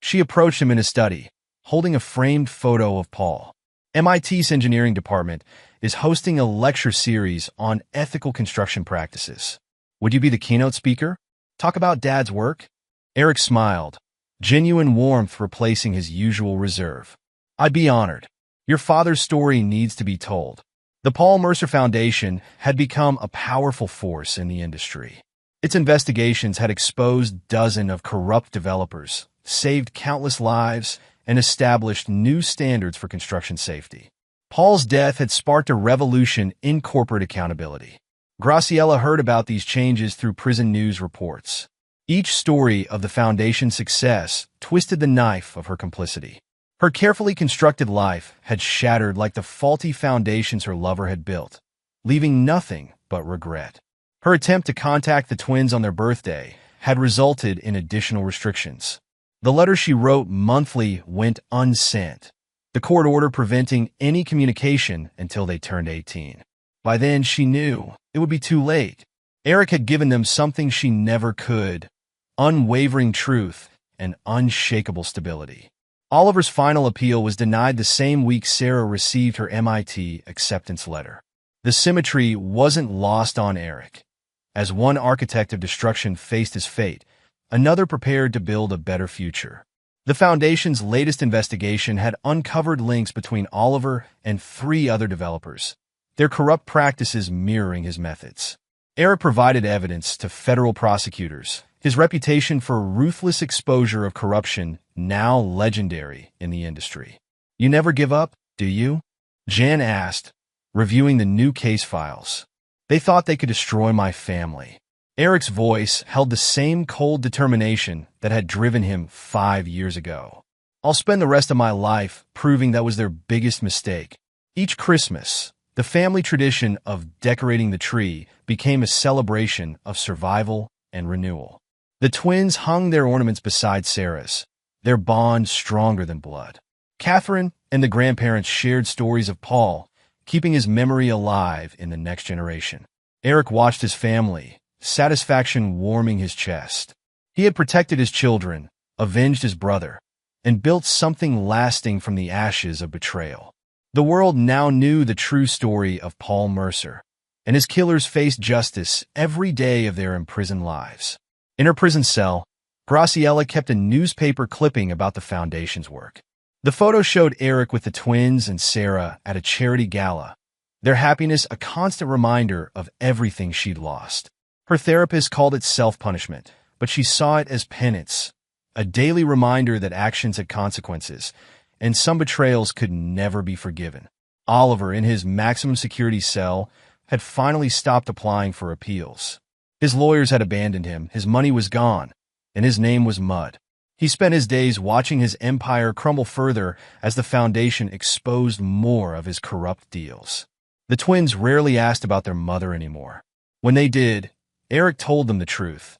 She approached him in his study, holding a framed photo of Paul. MIT's engineering department is hosting a lecture series on ethical construction practices. Would you be the keynote speaker? Talk about Dad's work? Eric smiled, genuine warmth replacing his usual reserve. I'd be honored. Your father's story needs to be told. The Paul Mercer Foundation had become a powerful force in the industry. Its investigations had exposed dozens of corrupt developers, saved countless lives, and established new standards for construction safety. Paul's death had sparked a revolution in corporate accountability. Graciella heard about these changes through prison news reports. Each story of the Foundation's success twisted the knife of her complicity. Her carefully constructed life had shattered like the faulty foundations her lover had built, leaving nothing but regret. Her attempt to contact the twins on their birthday had resulted in additional restrictions. The letter she wrote monthly went unsent, the court order preventing any communication until they turned 18. By then, she knew it would be too late. Eric had given them something she never could: unwavering truth and unshakable stability. Oliver's final appeal was denied the same week Sarah received her MIT acceptance letter. The symmetry wasn't lost on Eric. As one architect of destruction faced his fate, another prepared to build a better future. The Foundation's latest investigation had uncovered links between Oliver and 3 other developers, their corrupt practices mirroring his methods. Eric provided evidence to federal prosecutors, his reputation for ruthless exposure of corruption now legendary in the industry. You never give up, do you? Jan asked, reviewing the new case files. They thought they could destroy my family. Eric's voice held the same cold determination that had driven him 5 years ago. I'll spend the rest of my life proving that was their biggest mistake, Each Christmas, the family tradition of decorating the tree became a celebration of survival and renewal. The twins hung their ornaments beside Sarah's, their bond stronger than blood. Catherine and the grandparents shared stories of Paul, keeping his memory alive in the next generation. Eric watched his family, satisfaction warming his chest. He had protected his children, avenged his brother, and built something lasting from the ashes of betrayal. The world now knew the true story of Paul Mercer, and his killers faced justice every day of their imprisoned lives. In her prison cell, Graciela kept a newspaper clipping about the Foundation's work. The photo showed Eric with the twins and Sarah at a charity gala, their happiness a constant reminder of everything she'd lost. Her therapist called it self-punishment, but she saw it as penance, a daily reminder that actions had consequences, and some betrayals could never be forgiven. Oliver, in his maximum security cell, had finally stopped applying for appeals. His lawyers had abandoned him, his money was gone, and his name was Mud. He spent his days watching his empire crumble further as the Foundation exposed more of his corrupt deals. The twins rarely asked about their mother anymore. When they did, Eric told them the truth,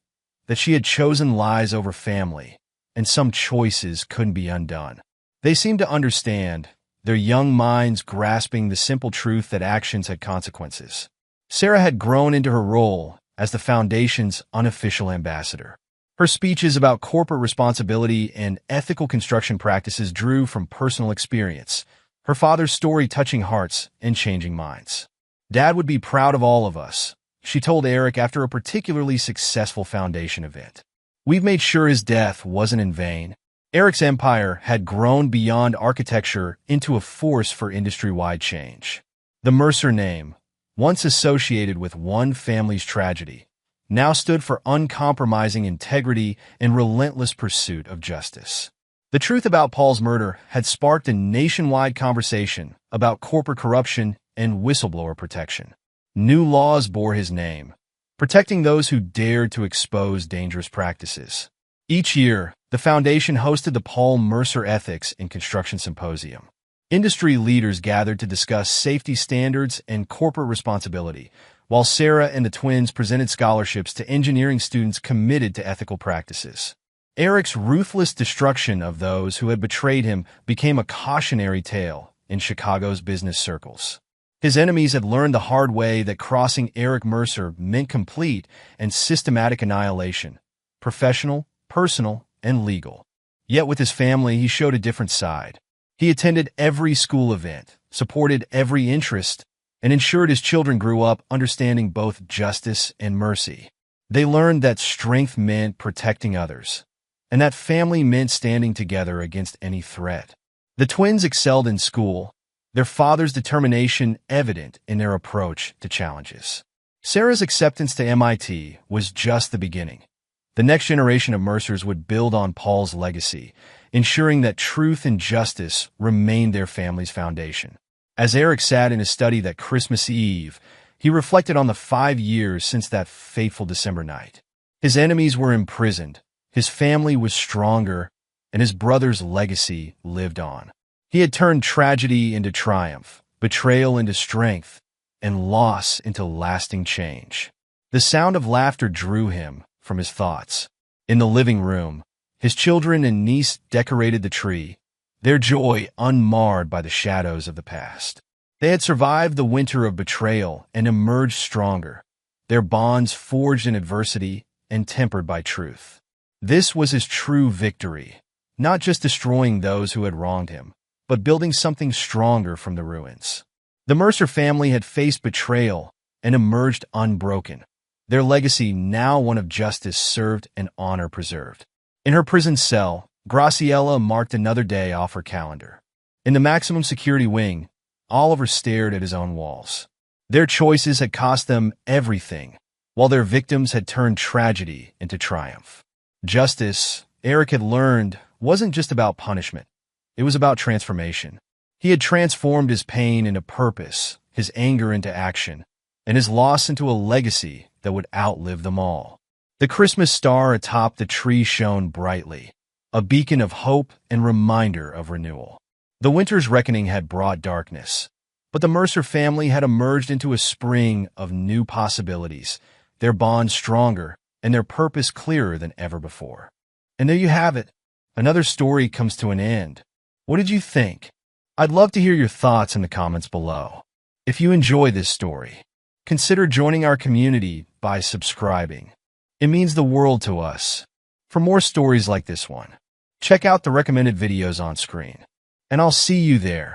that she had chosen lies over family, and some choices couldn't be undone. They seemed to understand, their young minds grasping the simple truth that actions had consequences. Sarah had grown into her role as the Foundation's unofficial ambassador. Her speeches about corporate responsibility and ethical construction practices drew from personal experience, her father's story touching hearts and changing minds. "Dad would be proud of all of us," she told Eric after a particularly successful Foundation event. "We've made sure his death wasn't in vain." Eric's empire had grown beyond architecture into a force for industry-wide change. The Mercer name, once associated with one family's tragedy, now stood for uncompromising integrity and relentless pursuit of justice. The truth about Paul's murder had sparked a nationwide conversation about corporate corruption and whistleblower protection. New laws bore his name, protecting those who dared to expose dangerous practices. Each year, the Foundation hosted the Paul Mercer Ethics in Construction Symposium. Industry leaders gathered to discuss safety standards and corporate responsibility, while Sarah and the twins presented scholarships to engineering students committed to ethical practices. Eric's ruthless destruction of those who had betrayed him became a cautionary tale in Chicago's business circles. His enemies had learned the hard way that crossing Eric Mercer meant complete and systematic annihilation, professional, personal, and legal. Yet with his family, he showed a different side. He attended every school event, supported every interest, and ensured his children grew up understanding both justice and mercy. They learned that strength meant protecting others, and that family meant standing together against any threat. The twins excelled in school, their father's determination evident in their approach to challenges. Sarah's acceptance to MIT was just the beginning. The next generation of Mercers would build on Paul's legacy, ensuring that truth and justice remained their family's foundation. As Eric sat in his study that Christmas Eve, he reflected on the 5 years since that fateful December night. His enemies were imprisoned, his family was stronger, and his brother's legacy lived on. He had turned tragedy into triumph, betrayal into strength, and loss into lasting change. The sound of laughter drew him from his thoughts. In the living room, his children and niece decorated the tree, their joy unmarred by the shadows of the past. They had survived the winter of betrayal and emerged stronger, their bonds forged in adversity and tempered by truth. This was his true victory, not just destroying those who had wronged him, but building something stronger from the ruins. The Mercer family had faced betrayal and emerged unbroken, their legacy now one of justice served and honor preserved. In her prison cell, Graciela marked another day off her calendar. In the maximum security wing, Oliver stared at his own walls. Their choices had cost them everything, while their victims had turned tragedy into triumph. Justice, Eric had learned, wasn't just about punishment. It was about transformation. He had transformed his pain into purpose, his anger into action, and his loss into a legacy that would outlive them all. The Christmas star atop the tree shone brightly, a beacon of hope and reminder of renewal. The winter's reckoning had brought darkness, But the Mercer family had emerged into a spring of new possibilities, their bond stronger and their purpose clearer than ever before. And there you have it. Another story comes to an end. What did you think? I'd love to hear your thoughts in the comments below. If you enjoy this story, consider joining our community by subscribing. It means the world to us. For more stories like this one, check out the recommended videos on screen. And I'll see you there.